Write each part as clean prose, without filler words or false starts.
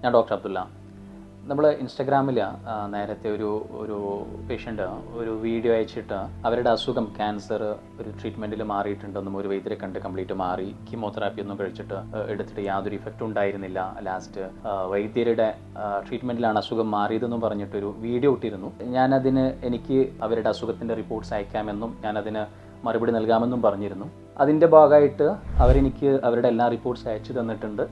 ഞാൻ ഡോക്ടർ അബ്ദുള്ള. നമ്മൾ ഇൻസ്റ്റഗ്രാമിൽ നേരത്തെ ഒരു പേഷ്യൻ്റ് ഒരു വീഡിയോ അയച്ചിട്ട് അവരുടെ അസുഖം ക്യാൻസർ ഒരു ട്രീറ്റ്മെൻറ്റിൽ മാറിയിട്ടുണ്ടെന്നും ഒരു വൈദ്യരെ കണ്ട് കംപ്ലീറ്റ് മാറി കീമോതെറാപ്പി ഒന്നും കഴിച്ചിട്ട് എടുത്തിട്ട് യാതൊരു ഇഫക്റ്റും ഉണ്ടായിരുന്നില്ല, ലാസ്റ്റ് വൈദ്യരുടെ ട്രീറ്റ്മെൻറ്റിലാണ് അസുഖം മാറിയതെന്നും പറഞ്ഞിട്ടൊരു വീഡിയോ ഇട്ടിരുന്നു. എനിക്ക് അവരുടെ അസുഖത്തിൻ്റെ റിപ്പോർട്ട്സ് അയക്കാമെന്നും ഞാനതിന് മറുപടി നൽകാമെന്നും പറഞ്ഞിരുന്നു. അതിൻ്റെ ഭാഗമായിട്ട് അവരെനിക്ക് അവരുടെ എല്ലാ റിപ്പോർട്ട്സ് അയച്ചു തന്നിട്ടുണ്ട്.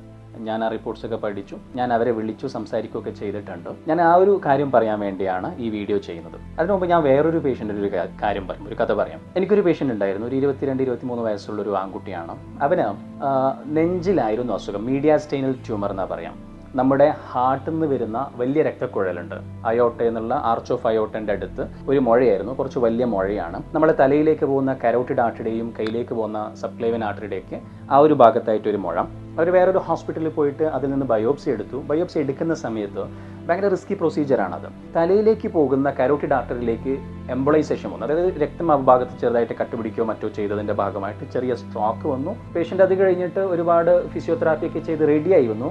ഞാൻ ആ റിപ്പോർട്ട്സൊക്കെ പഠിച്ചു, ഞാൻ അവരെ വിളിച്ചു സംസാരിക്കുകയൊക്കെ ചെയ്തിട്ടുണ്ട്. ഞാൻ ആ ഒരു കാര്യം പറയാൻ വേണ്ടിയാണ് ഈ വീഡിയോ ചെയ്യുന്നത്. അതിനു മുമ്പ് ഞാൻ വേറൊരു പേഷ്യൻ്റിൻ്റെ ഒരു കാര്യം പറയും, ഒരു കഥ പറയാം. എനിക്കൊരു പേഷ്യൻ്റ് ഉണ്ടായിരുന്നു, ഒരു 22-23 വയസ്സുള്ളൊരു ആൺകുട്ടിയാണ്. അവന് നെഞ്ചിലായിരുന്നു അസുഖം, മീഡിയാസ്റ്റൈനൽ ട്യൂമർ എന്നാ പറയാം. നമ്മുടെ ഹാർട്ടിൽ നിന്ന് വരുന്ന വലിയ രക്തക്കുഴലുണ്ട്, അയോട്ട എന്നുള്ള ആർച്ച് ഓഫ് അയോട്ടൻ്റെ അടുത്ത് ഒരു മുഴയായിരുന്നു, കുറച്ച് വലിയ മുഴയാണ്. നമ്മുടെ തലയിലേക്ക് പോകുന്ന കരോട്ടിഡ് ആർട്ടറിയുടെയും കയ്യിലേക്ക് പോകുന്ന സബ്ക്ലേവൻ ആർട്ടറിയുടെയൊക്കെ ആ ഒരു ഭാഗത്തായിട്ടൊരു മുഴ. അവർ വേറൊരു ഹോസ്പിറ്റലിൽ പോയിട്ട് അതിൽ നിന്ന് ബയോപ്സി എടുത്തു. ബയോപ്സി എടുക്കുന്ന സമയത്ത് ഭയങ്കര റിസ്കി പ്രൊസീജിയറാണത്. തലയിലേക്ക് പോകുന്ന കരോട്ടിഡ് ആർട്ടറിയിലേക്ക് എംബോളൈസേഷൻ വന്നു, അതായത് രക്തം ആ ഭാഗത്ത് ചെറുതായിട്ട് കട്ടുപിടിക്കുകയോ മറ്റോ ചെയ്തതിൻ്റെ ഭാഗമായിട്ട് ചെറിയ സ്ട്രോക്ക് വന്നു. പേഷ്യൻ്റ് അത് കഴിഞ്ഞിട്ട് ഒരുപാട് ഫിസിയോതെറാപ്പിയൊക്കെ ചെയ്ത് റെഡിയായി വന്നു.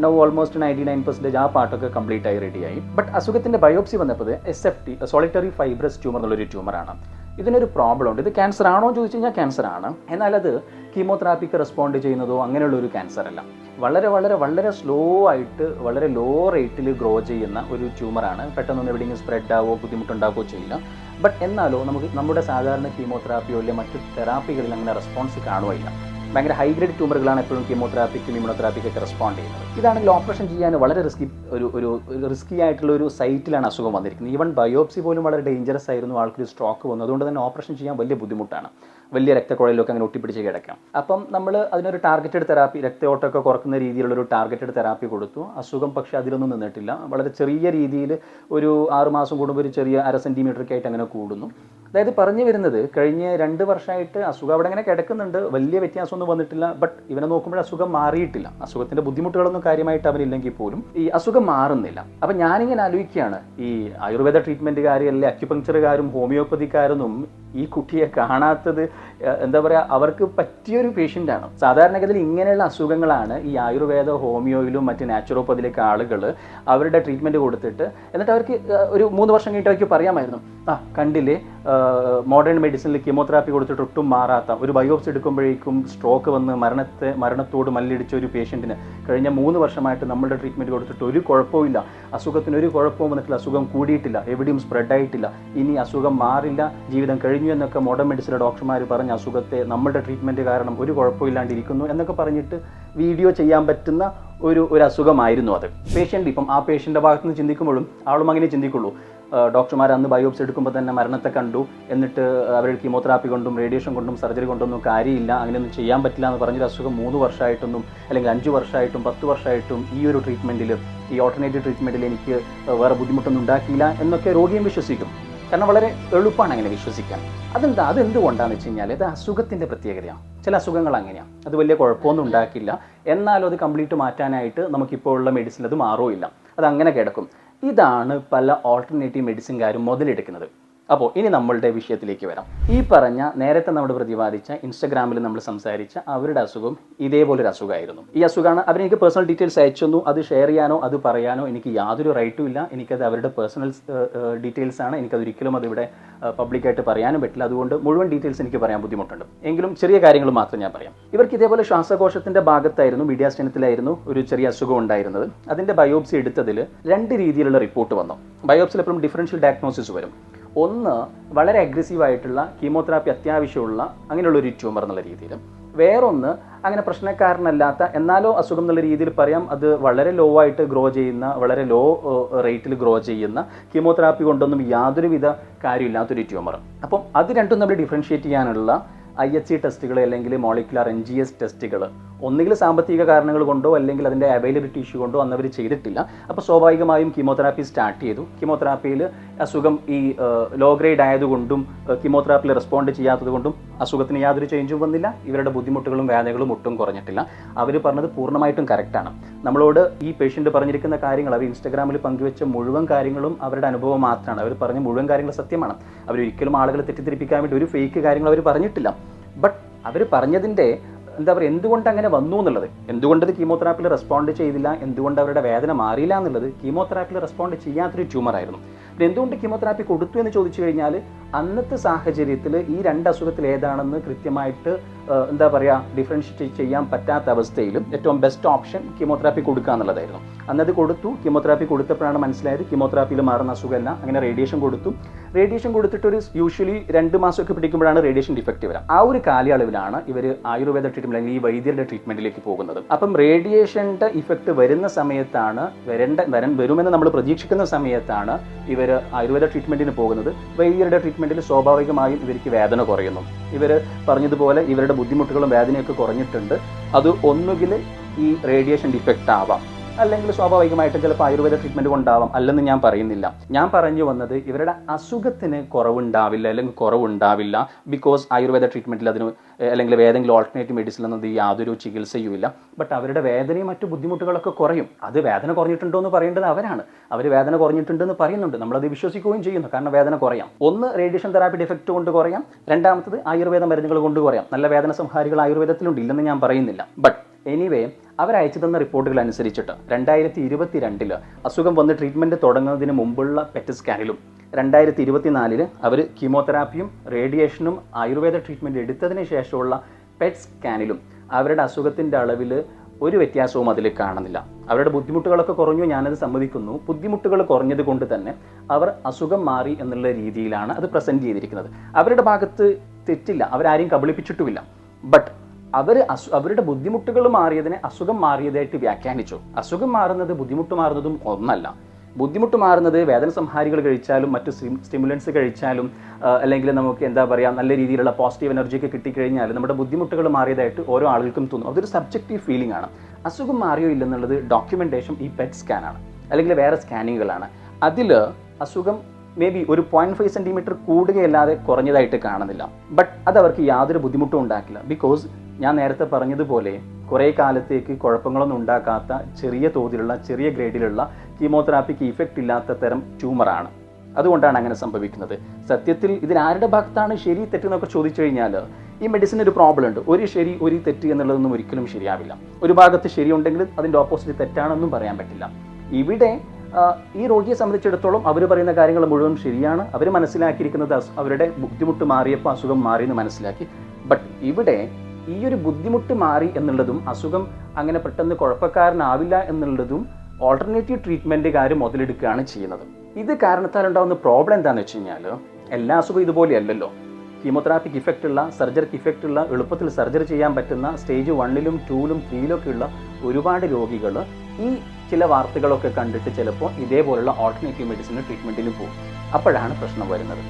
നൗ ഓൾമോസ്റ്റ് 99% ആ പാർട്ടൊക്കെ കംപ്ലീറ്റ് ആയി റെഡിയായി. ബട്ട് അസുഖത്തിൻ്റെ ബയോപ്സി വന്നപ്പോൾ SFT, സോളിറ്ററി ഫൈബ്രസ് ട്യൂമർ എന്നുള്ളൊരു ട്യൂമറാണ്. ഇതിനൊരു പ്രോബ്ലം ഉണ്ട്. ഇത് ക്യാൻസർ ആണോ എന്ന് ചോദിച്ചു കഴിഞ്ഞാൽ ക്യാൻസർ ആണ്, എന്നാൽ അത് കീമോതെറാപ്പിക്ക് റെസ്പോണ്ട് ചെയ്യുന്നതോ അങ്ങനെയുള്ളൊരു ക്യാൻസർ അല്ല. വളരെ വളരെ വളരെ സ്ലോ ആയിട്ട് വളരെ ലോ റേറ്റിൽ ഗ്രോ ചെയ്യുന്ന ഒരു ട്യൂമറാണ്. പെട്ടെന്നൊന്നും എവിടെയെങ്കിലും സ്പ്രെഡ് ആവുകയോ ബുദ്ധിമുട്ടുണ്ടാക്കുകയോ ചെയ്യില്ല. ബട്ട് എന്നാലോ നമ്മുടെ സാധാരണ കീമോതെറാപ്പിയോ അല്ലെങ്കിൽ മറ്റു തെറാപ്പികളിൽ അങ്ങനെ റെസ്പോൺസ് കാണുകയില്ല. ഭയങ്കര ഹൈ ഗ്രേഡ് ട്യൂമറുകളാണ് എപ്പോഴും കീമോതെറാപ്പിക്കും ഇമ്മ്യൂണോതെറാപ്പിക്കൊക്കെ റെസ്പോണ്ട് ചെയ്യുന്നത്. ഇതാണെങ്കിൽ ഓപ്പറേഷൻ ചെയ്യാൻ വളരെ റിസ്കി ആയിട്ടുള്ള ഒരു സൈറ്റിലാണ് അസുഖം വന്നിരിക്കുന്നത്. ഈവൻ ബയോപ്സി പോലും വളരെ ഡേഞ്ചറസ് ആയിരുന്നു, ആൾക്കൊരു സ്ട്രോക്ക് വന്നു. അതുകൊണ്ട് തന്നെ ഓപ്പറേഷൻ ചെയ്യാൻ വലിയ ബുദ്ധിമുട്ടാണ്, വലിയ രക്തക്കുഴലിലൊക്കെ അങ്ങനെ ഒട്ടിപ്പിടിച്ച് കിടക്കാം. അപ്പം നമ്മൾ അതിനൊരു ടാർഗറ്റഡ് തെറാപ്പി, രക്തയോട്ടമൊക്കെ കുറക്കുന്ന രീതിയിലുള്ളൊരു ടാർഗറ്റഡ് തെറാപ്പി കൊടുത്തു. അസുഖം പക്ഷേ അതിലൊന്നും നിന്നിട്ടില്ല. വളരെ ചെറിയ രീതിയിൽ ഒരു 6 മാസം കൂടുമ്പോൾ ഒരു ചെറിയ 1/2 സെൻറ്റിമീറ്ററൊക്കെ ആയിട്ട് അങ്ങനെ കൂടുന്നു. അതായത് പറഞ്ഞു വരുന്നത്, കഴിഞ്ഞ 2 വർഷമായിട്ട് അസുഖം അവിടെ അങ്ങനെ കിടക്കുന്നുണ്ട്, വലിയ വ്യത്യാസമൊന്നും വന്നിട്ടില്ല. ബട്ട് ഇവനെ നോക്കുമ്പോൾ അസുഖം മാറിയിട്ടില്ല. അസുഖത്തിൻ്റെ ബുദ്ധിമുട്ടുകളൊന്നും കാര്യമായിട്ട് അവനില്ലെങ്കിൽ പോലും ഈ അസുഖം മാറുന്നില്ല. അപ്പം ഞാനിങ്ങനെ ആലോചിക്കുകയാണ്, ഈ ആയുർവേദ ട്രീറ്റ്മെൻറ്റുകാർ അല്ലെ അക്യുപങ്ക്ചറുകാരും ഹോമിയോപ്പതിക്കാരൊന്നും ഈ കുട്ടിയെ കാണാത്തത് എന്താ പറയുക, അവർക്ക് പറ്റിയൊരു പേഷ്യൻ്റാണ്. സാധാരണഗതിയിൽ ഇങ്ങനെയുള്ള അസുഖങ്ങളാണ് ഈ ആയുർവേദ ഹോമിയോയിലും മറ്റ് നാച്ചുറോപ്പതിയിലേക്ക് ആളുകൾ അവരുടെ ട്രീറ്റ്മെൻറ്റ് കൊടുത്തിട്ട് എന്നിട്ട് അവർക്ക് ഒരു 3 വർഷം കഴിഞ്ഞിട്ട് അവർക്ക് പറയാമായിരുന്നു, കണ്ടില്ലേ മോഡേൺ മെഡിസിനിൽ കീമോതെറാപ്പി കൊടുത്തിട്ട് ഒട്ടും മാറാത്ത, ഒരു ബയോപ്സി എടുക്കുമ്പോഴേക്കും സ്ട്രോക്ക് വന്ന് മരണത്തോട് മല്ലിടിച്ച ഒരു പേഷ്യൻറ്റിന് കഴിഞ്ഞ 3 വർഷമായിട്ട് നമ്മളുടെ ട്രീറ്റ്മെൻറ്റ് കൊടുത്തിട്ട് ഒരു കുഴപ്പമില്ല, അസുഖത്തിന് ഒരു കുഴപ്പവും വന്നിട്ടില്ല, അസുഖം കൂടിയിട്ടില്ല, എവിടെയും സ്പ്രെഡ് ആയിട്ടില്ല, ഇനി അസുഖം മാറില്ല, ജീവിതം കഴിഞ്ഞു എന്നൊക്കെ മോഡേൺ മെഡിസിനിലെ ഡോക്ടർമാർ പറഞ്ഞ അസുഖത്തെ നമ്മളുടെ ട്രീറ്റ്മെൻറ്റ് കാരണം ഒരു കുഴപ്പമില്ലാണ്ടിരിക്കുന്നു എന്നൊക്കെ പറഞ്ഞിട്ട് വീഡിയോ ചെയ്യാൻ പറ്റുന്ന ഒരു അസുഖമായിരുന്നു അത്. ഇപ്പം ആ പേഷ്യൻ്റെ ഭാഗത്ത് നിന്ന് ചിന്തിക്കുമ്പോഴും ആളും അങ്ങനെ ചിന്തിക്കുള്ളൂ. ഡോക്ടർമാർ അന്ന് ബയോപ്സി എടുക്കുമ്പോൾ തന്നെ മരണത്തെ കണ്ടു, എന്നിട്ട് അവരുടെ കീമോതെറാപ്പി കൊണ്ടും റേഡിയേഷൻ കൊണ്ടും സർജറി കൊണ്ടൊന്നും കാര്യമില്ല, അങ്ങനെയൊന്നും ചെയ്യാൻ പറ്റില്ല എന്ന് പറഞ്ഞൊരു അസുഖം 3 വർഷമായിട്ടൊന്നും അല്ലെങ്കിൽ 5 വർഷമായിട്ടും 10 വർഷമായിട്ടും ഈ ഒരു ട്രീറ്റ്മെൻറ്റിൽ, ഈ ഓൾട്ടർനേറ്റീവ് ട്രീറ്റ്മെൻറ്റിൽ എനിക്ക് വേറെ ബുദ്ധിമുട്ടൊന്നും ഉണ്ടാക്കിയില്ല എന്നൊക്കെ രോഗിയും വിശ്വസിക്കും. കാരണം വളരെ എളുപ്പമാണ് അങ്ങനെ വിശ്വസിക്കാൻ. അതെന്തുകൊണ്ടാണെന്ന് വെച്ച് കഴിഞ്ഞാൽ ഇത് അസുഖത്തിൻ്റെ പ്രത്യേകതയാണ്. ചില അസുഖങ്ങൾ അങ്ങനെയാണ്, അത് വലിയ കുഴപ്പമൊന്നും ഉണ്ടാക്കില്ല, എന്നാലും അത് കംപ്ലീറ്റ് മാറ്റാനായിട്ട് നമുക്കിപ്പോൾ ഉള്ള മെഡിസിൻ അത് മാറുമില്ല, അത് അങ്ങനെ കിടക്കും. ഇതാണ് പല ഓൾട്ടർനേറ്റീവ് മെഡിസിൻകാരും മുതലെടുക്കുന്നത്. അപ്പോൾ ഇനി നമ്മളുടെ വിഷയത്തിലേക്ക് വരാം. ഈ പറഞ്ഞ നേരത്തെ നമ്മൾ പ്രതിപാദിച്ച ഇൻസ്റ്റഗ്രാമിൽ നമ്മൾ സംസാരിച്ച അവരുടെ അസുഖം ഇതേപോലൊരു അസുഖമായിരുന്നു. ഈ അസുഖമാണ്. അവരെനിക്ക് പേഴ്സണൽ ഡീറ്റെയിൽസ് അയച്ചു തന്നു. അത് ഷെയർ ചെയ്യാനോ അത് പറയാനോ എനിക്ക് യാതൊരു റൈറ്റും ഇല്ല. എനിക്കത് അവരുടെ പേഴ്സണൽ ഡീറ്റെയിൽസ് ആണ്. എനിക്കതൊരിക്കലും അതിവിടെ പബ്ലിക്കായിട്ട് പറയാനും പറ്റില്ല. അതുകൊണ്ട് മുഴുവൻ ഡീറ്റെയിൽസ് എനിക്ക് പറയാൻ ബുദ്ധിമുട്ടുണ്ട്. എങ്കിലും ചെറിയ കാര്യങ്ങൾ മാത്രം ഞാൻ പറയാം. ഇവർക്ക് ഇതേപോലെ ശ്വാസകോശത്തിൻ്റെ ഭാഗത്തായിരുന്നു, മീഡിയാസ്റ്റൈനത്തിലായിരുന്നു ഒരു ചെറിയ അസുഖം ഉണ്ടായിരുന്നത്. അതിൻ്റെ ബയോപ്സി എടുത്തതിൽ 2 രീതിയിലുള്ള റിപ്പോർട്ട് വന്നു. ബയോപ്സിയിൽ എപ്പോഴും ഡിഫറൻഷ്യൽ ഡയഗ്നോസിസ് വരും. ഒന്ന്, വളരെ അഗ്രസീവായിട്ടുള്ള കീമോതെറാപ്പി അത്യാവശ്യമുള്ള അങ്ങനെയുള്ളൊരു ട്യൂമർ എന്നുള്ള രീതിയിൽ. വേറൊന്ന്, അങ്ങനെ പ്രശ്നക്കാരനല്ലാത്ത എന്നാലോ അസുഖം എന്നുള്ള രീതിയിൽ പറയാം, അത് വളരെ ലോ ആയിട്ട് ഗ്രോ ചെയ്യുന്ന, വളരെ ലോ റേറ്റിൽ ഗ്രോ ചെയ്യുന്ന, കീമോതെറാപ്പി കൊണ്ടൊന്നും യാതൊരുവിധ കാര്യമില്ലാത്തൊരു ട്യൂമർ. അപ്പം അത് രണ്ടും നമ്മൾ ഡിഫറൻഷ്യേറ്റ് ചെയ്യാനുള്ള IHC ടെസ്റ്റുകൾ അല്ലെങ്കിൽ മോളിക്കുലാർ NGS ടെസ്റ്റുകൾ ഒന്നുകിൽ സാമ്പത്തിക കാരണങ്ങൾ കൊണ്ടോ അല്ലെങ്കിൽ അതിൻ്റെ അവൈലബിലിറ്റി ഇഷ്യൂ കൊണ്ടോ അന്നവർ ചെയ്തിട്ടില്ല. അപ്പോൾ സ്വാഭാവികമായും കീമോതെറാപ്പി സ്റ്റാർട്ട് ചെയ്തു. കീമോതെറാപ്പിയിൽ അസുഖം ഈ ലോ ഗ്രേഡ് ആയതുകൊണ്ടും കീമോതെറാപ്പിയിൽ റെസ്പോണ്ട് ചെയ്യാത്തത് കൊണ്ടും അസുഖത്തിന് യാതൊരു ചേഞ്ചും വന്നില്ല. ഇവരുടെ ബുദ്ധിമുട്ടുകളും വേദനകളും ഒട്ടും കുറഞ്ഞിട്ടില്ല. അവർ പറഞ്ഞത് പൂർണ്ണമായിട്ടും കറക്റ്റാണ്. നമ്മളോട് ഈ പേഷ്യൻ്റ് പറഞ്ഞിരിക്കുന്ന കാര്യങ്ങൾ, അവർ ഇൻസ്റ്റഗ്രാമിൽ പങ്കുവെച്ച മുഴുവൻ കാര്യങ്ങളും അവരുടെ അനുഭവം മാത്രമാണ്. അവർ പറഞ്ഞ മുഴുവൻ കാര്യങ്ങൾ സത്യമാണ്. അവരൊരിക്കലും ആളുകളെ തെറ്റിദ്ധരിപ്പിക്കാൻ വേണ്ടി ഒരു ഫേക്ക് കാര്യങ്ങൾ അവർ പറഞ്ഞിട്ടില്ല. ബട്ട് അവർ പറഞ്ഞതിൻ്റെ എന്താ പറയുക, എന്തുകൊണ്ട് അങ്ങനെ വന്നു എന്നുള്ളത്, എന്തുകൊണ്ട് ഇത് കീമോതെറാപ്പിയിൽ റെസ്പോണ്ട് ചെയ്തില്ല, എന്തുകൊണ്ട് അവരുടെ വേദന മാറിയില്ല എന്നുള്ളത് കീമോതെറാപ്പിയിൽ റെസ്പോണ്ട് ചെയ്യാത്തൊരു ട്യൂമറായിരുന്നു. പിന്നെ എന്തുകൊണ്ട് കീമോതെറാപ്പി കൊടുത്തു എന്ന് ചോദിച്ചു കഴിഞ്ഞാൽ അന്നത്തെ സാഹചര്യത്തിൽ ഈ രണ്ട് അസുഖത്തിൽ ഏതാണെന്ന് കൃത്യമായിട്ട് എന്താ പറയുക ഡിഫറൻഷിയേറ്റ് ചെയ്യാൻ പറ്റാത്ത അവസ്ഥയിലും ഏറ്റവും ബെസ്റ്റ് ഓപ്ഷൻ കീമോതെറാപ്പി കൊടുക്കുക എന്നുള്ളതായിരുന്നു. അന്നത് കൊടുത്തു. കീമോതെറാപ്പി കൊടുത്തപ്പോഴാണ് മനസ്സിലായത് കീമോതെറാപ്പിയിൽ മാറുന്ന അസുഖമല്ല. അങ്ങനെ റേഡിയേഷൻ കൊടുത്തു. റേഡിയേഷൻ കൊടുത്തിട്ട് ഒരു യൂഷ്വലി 2 മാസമൊക്കെ പിടിക്കുമ്പോഴാണ് റേഡിയേഷൻ ഡിഫക്റ്റ് വരിക. ആ ഒരു കാലയളവിലാണ് ഇവർ ആയുർവേദ ട്രീറ്റ്മെന്റ് അല്ലെങ്കിൽ ഈ വൈദ്യരുടെ ട്രീറ്റ്മെന്റിലേക്ക് പോകുന്നത്. അപ്പം റേഡിയേഷൻ്റെ ഇഫക്റ്റ് വരുന്ന സമയത്താണ് വരുമെന്ന് നമ്മൾ പ്രതീക്ഷിക്കുന്ന സമയത്താണ് ഇവർ ആയുർവേദ ട്രീറ്റ്മെന്റിന് പോകുന്നത്. വൈദ്യരുടെ ട്രീറ്റ്മെന്റിൽ സ്വാഭാവികമായും ഇവർക്ക് വേദന കുറയുന്നു. ഇവർ പറഞ്ഞതുപോലെ ഇവരുടെ ബുദ്ധിമുട്ടുകളും വേദനയൊക്കെ കുറഞ്ഞിട്ടുണ്ട്. അത് ഒന്നുകിൽ ഈ റേഡിയേഷൻ ഡിഫക്റ്റ് ആവാം, അല്ലെങ്കിൽ സ്വാഭാവികമായിട്ടും ചിലപ്പോൾ ആയുർവേദ ട്രീറ്റ്മെന്റ് കൊണ്ടാവാം, അല്ലെന്ന് ഞാൻ പറയുന്നില്ല. ഞാൻ പറഞ്ഞു വന്നത് ഇവരുടെ അസുഖത്തിന് കുറവുണ്ടാവില്ല അല്ലെങ്കിൽ കുറവുണ്ടാവില്ല ബിക്കോസ് ആയുർവേദ ട്രീറ്റ്മെന്റിൽ അതിന് അല്ലെങ്കിൽ ഏതെങ്കിലും ഓൾട്ടർനേറ്റീവ് മെഡിസിൻ എന്നത് യാതൊരു ചികിത്സയുമില്ല. ബട്ട് അവരുടെ വേദനയും മറ്റു ബുദ്ധിമുട്ടുകളൊക്കെ കുറയും. അത് വേദന കുറഞ്ഞിട്ടുണ്ടോ എന്ന് പറയേണ്ടത് അവരാണ്. അവർ വേദന കുറഞ്ഞിട്ടുണ്ടെന്ന് പറയുന്നുണ്ട്, നമ്മളത് വിശ്വസിക്കുകയും ചെയ്യുന്നു. കാരണം വേദന കുറയാം. ഒന്ന് റേഡിയേഷൻ തെറാപ്പി ഡിഫക്റ്റ് കൊണ്ട് കുറയാം, രണ്ടാമത്തത് ആയുർവേദ മരുന്നുകൾ കൊണ്ട് കുറയാം. നല്ല വേദന സംഹാരികൾ ആയുർവേദത്തിലുണ്ട്, ഇല്ലെന്ന് ഞാൻ പറയുന്നില്ല. ബട്ട് എനിവേ അവരയച്ചു തന്ന റിപ്പോർട്ടുകൾ അനുസരിച്ചിട്ട് 2022 അസുഖം വന്ന് ട്രീറ്റ്മെൻറ്റ് തുടങ്ങുന്നതിന് മുമ്പുള്ള പെറ്റ് സ്കാനിലും 2024 അവർ കീമോതെറാപ്പിയും റേഡിയേഷനും ആയുർവേദ ട്രീറ്റ്മെൻറ്റ് എടുത്തതിന് ശേഷമുള്ള പെറ്റ് സ്കാനിലും അവരുടെ അസുഖത്തിൻ്റെ അളവിൽ ഒരു വ്യത്യാസവും അതിൽ കാണുന്നില്ല. അവരുടെ ബുദ്ധിമുട്ടുകളൊക്കെ കുറഞ്ഞു, ഞാനത് സമ്മതിക്കുന്നു. ബുദ്ധിമുട്ടുകൾ കുറഞ്ഞത് കൊണ്ട് തന്നെ അവർ അസുഖം മാറി എന്നുള്ള രീതിയിലാണ് അത് പ്രസൻറ്റ് ചെയ്തിരിക്കുന്നത്. അവരുടെ ഭാഗത്ത് തെറ്റില്ല, അവരാരെയും കബളിപ്പിച്ചിട്ടുമില്ല. ബട്ട് അവരുടെ ബുദ്ധിമുട്ടുകൾ മാറിയതിനെ അസുഖം മാറിയതായിട്ട് വ്യാഖ്യാനിച്ചു. അസുഖം മാറുന്നത് ബുദ്ധിമുട്ട് മാറുന്നതും ഒന്നല്ല. ബുദ്ധിമുട്ട് മാറുന്നത് വേദന സംഹാരികൾ കഴിച്ചാലും മറ്റ് സ്റ്റിമുലൻസ് കഴിച്ചാലും അല്ലെങ്കിൽ നമുക്ക് എന്താ പറയുക നല്ല രീതിയിലുള്ള പോസിറ്റീവ് എനർജിയൊക്കെ കിട്ടിക്കഴിഞ്ഞാൽ നമ്മുടെ ബുദ്ധിമുട്ടുകൾ മാറിയതായിട്ട് ഓരോ ആളുകൾക്കും തോന്നും. അതൊരു സബ്ജക്റ്റീവ് ഫീലിംഗ് ആണ്. അസുഖം മാറിയോ ഇല്ലെന്നുള്ളത് ഡോക്യുമെൻറ്റേഷൻ ഈ പെറ്റ് സ്കാനാണ് അല്ലെങ്കിൽ വേറെ സ്കാനിങ്ങുകളാണ്. അതിൽ അസുഖം മേ ബി ഒരു 0.5 സെൻറ്റിമീറ്റർ കൂടുകയല്ലാതെ കുറഞ്ഞതായിട്ട് കാണുന്നില്ല. ബട്ട് അത് അവർക്ക് യാതൊരു ബുദ്ധിമുട്ടും ഉണ്ടാക്കില്ല. ബിക്കോസ് ഞാൻ നേരത്തെ പറഞ്ഞതുപോലെ കുറേ കാലത്തേക്ക് കുഴപ്പങ്ങളൊന്നും ഉണ്ടാക്കാത്ത ചെറിയ തോതിലുള്ള ചെറിയ ഗ്രേഡിലുള്ള കീമോതെറാപ്പിക്ക് ഇഫക്റ്റ് ഇല്ലാത്ത തരം ട്യൂമറാണ്. അതുകൊണ്ടാണ് അങ്ങനെ സംഭവിക്കുന്നത്. സത്യത്തിൽ ഇതിനാരുടെ ഭാഗത്താണ് ശരി തെറ്റെന്നൊക്കെ ചോദിച്ചു കഴിഞ്ഞാൽ ഈ മെഡിസിന് ഒരു പ്രോബ്ലം ഉണ്ട്. ഒരു ശരി ഒരു തെറ്റ് എന്നുള്ളതൊന്നും ഒരിക്കലും ശരിയാവില്ല. ഒരു ഭാഗത്ത് ശരിയുണ്ടെങ്കിൽ അതിൻ്റെ ഓപ്പോസിറ്റ് തെറ്റാണെന്നും പറയാൻ പറ്റില്ല. ഇവിടെ ഈ രോഗിയെ സംബന്ധിച്ചിടത്തോളം അവർ പറയുന്ന കാര്യങ്ങൾ മുഴുവൻ ശരിയാണ്. അവർ മനസ്സിലാക്കിയിരിക്കുന്നത് അവരുടെ ബുദ്ധിമുട്ട് മാറിയപ്പോൾ അസുഖം മാറിയെന്ന് മനസ്സിലാക്കി. ബട്ട് ഇവിടെ ഈ ഒരു ബുദ്ധിമുട്ട് മാറി എന്നുള്ളതും അസുഖം അങ്ങനെ പെട്ടെന്ന് കുഴപ്പക്കാരനാവില്ല എന്നുള്ളതും ഓൾട്ടർനേറ്റീവ് ട്രീറ്റ്മെൻറ്റുകാർ മുതലെടുക്കുകയാണ് ചെയ്യുന്നത്. ഇത് കാരണത്താൽ ഉണ്ടാകുന്ന പ്രോബ്ലം എന്താണെന്ന് വെച്ച് കഴിഞ്ഞാൽ എല്ലാ അസുഖവും ഇതുപോലെയല്ലല്ലോ. കീമോതെറാപ്പിക്ക് ഇഫക്റ്റ് ഉള്ള സർജറിക്ക് ഇഫക്റ്റ് ഉള്ള എളുപ്പത്തിൽ സർജറി ചെയ്യാൻ പറ്റുന്ന സ്റ്റേജ് 1ലും 2ലും 3ലും ഉള്ള ഒരുപാട് രോഗികൾ ഈ ചില വാർത്തകളൊക്കെ കണ്ടിട്ട് ചിലപ്പോൾ ഇതേപോലുള്ള ഓൾട്ടർനേറ്റീവ് മെഡിസിന് ട്രീറ്റ്മെൻറ്റിന് പോകും. അപ്പോഴാണ് പ്രശ്നം വരുന്നത്.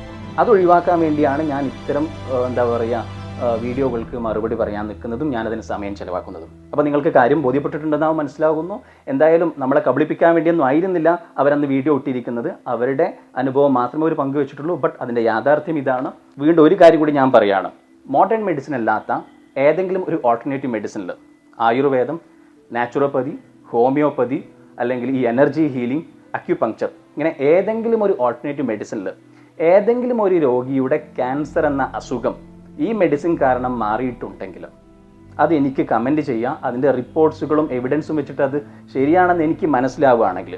അത് ഒഴിവാക്കാൻ വേണ്ടിയാണ് ഞാൻ ഇത്തരം എന്താ പറയുക വീഡിയോകൾക്ക് മറുപടി പറയാൻ നിൽക്കുന്നതും ഞാനതിന് സമയം ചിലവാക്കുന്നതും. അപ്പോൾ നിങ്ങൾക്ക് കാര്യം ബോധ്യപ്പെട്ടിട്ടുണ്ടെന്നാവും മനസ്സിലാകുന്നു. എന്തായാലും നമ്മളെ കബളിപ്പിക്കാൻ വേണ്ടിയൊന്നും ആയിരുന്നില്ല അവരന്ന് വീഡിയോ ഇട്ടിരിക്കുന്നത്. അവരുടെ അനുഭവം മാത്രമേ അവർ പങ്കുവെച്ചിട്ടുള്ളൂ. ബട്ട് അതിൻ്റെ യാഥാർത്ഥ്യം ഇതാണ്. വീണ്ടും ഒരു കാര്യം കൂടി ഞാൻ പറയുകയാണ്. മോഡേൺ മെഡിസിൻ അല്ലാത്ത ഏതെങ്കിലും ഒരു ഓൾട്ടർനേറ്റീവ് മെഡിസിനിൽ ആയുർവേദം, നാച്ചുറോപ്പതി, ഹോമിയോപ്പതി അല്ലെങ്കിൽ ഈ എനർജി ഹീലിംഗ്, അക്യുപങ്ക്ചർ ഇങ്ങനെ ഏതെങ്കിലും ഒരു ഓൾട്ടർനേറ്റീവ് മെഡിസിനിൽ ഏതെങ്കിലും ഒരു രോഗിയുടെ ക്യാൻസർ എന്ന അസുഖം ഈ മെഡിസിൻ കാരണം മാറിയിട്ടുണ്ടെങ്കിൽ അത് എനിക്ക് കമൻറ്റ് ചെയ്യാം. അതിൻ്റെ റിപ്പോർട്ട്സുകളും എവിഡൻസും വെച്ചിട്ട് അത് ശരിയാണെന്ന് എനിക്ക് മനസ്സിലാവുകയാണെങ്കിൽ.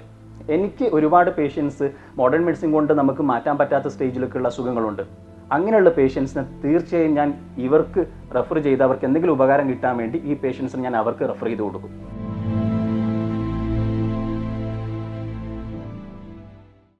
എനിക്ക് ഒരുപാട് പേഷ്യൻസ് മോഡേൺ മെഡിസിൻ കൊണ്ട് നമുക്ക് മാറ്റാൻ പറ്റാത്ത സ്റ്റേജിലൊക്കെയുള്ള അസുഖങ്ങളുണ്ട്. അങ്ങനെയുള്ള പേഷ്യൻസിനെ തീർച്ചയായും ഞാൻ ഇവർക്ക് റെഫർ ചെയ്ത് അവർക്ക് എന്തെങ്കിലും ഉപകാരം കിട്ടാൻ വേണ്ടി ഈ പേഷ്യൻസിന് ഞാൻ അവർക്ക് റെഫർ ചെയ്ത് കൊടുക്കും.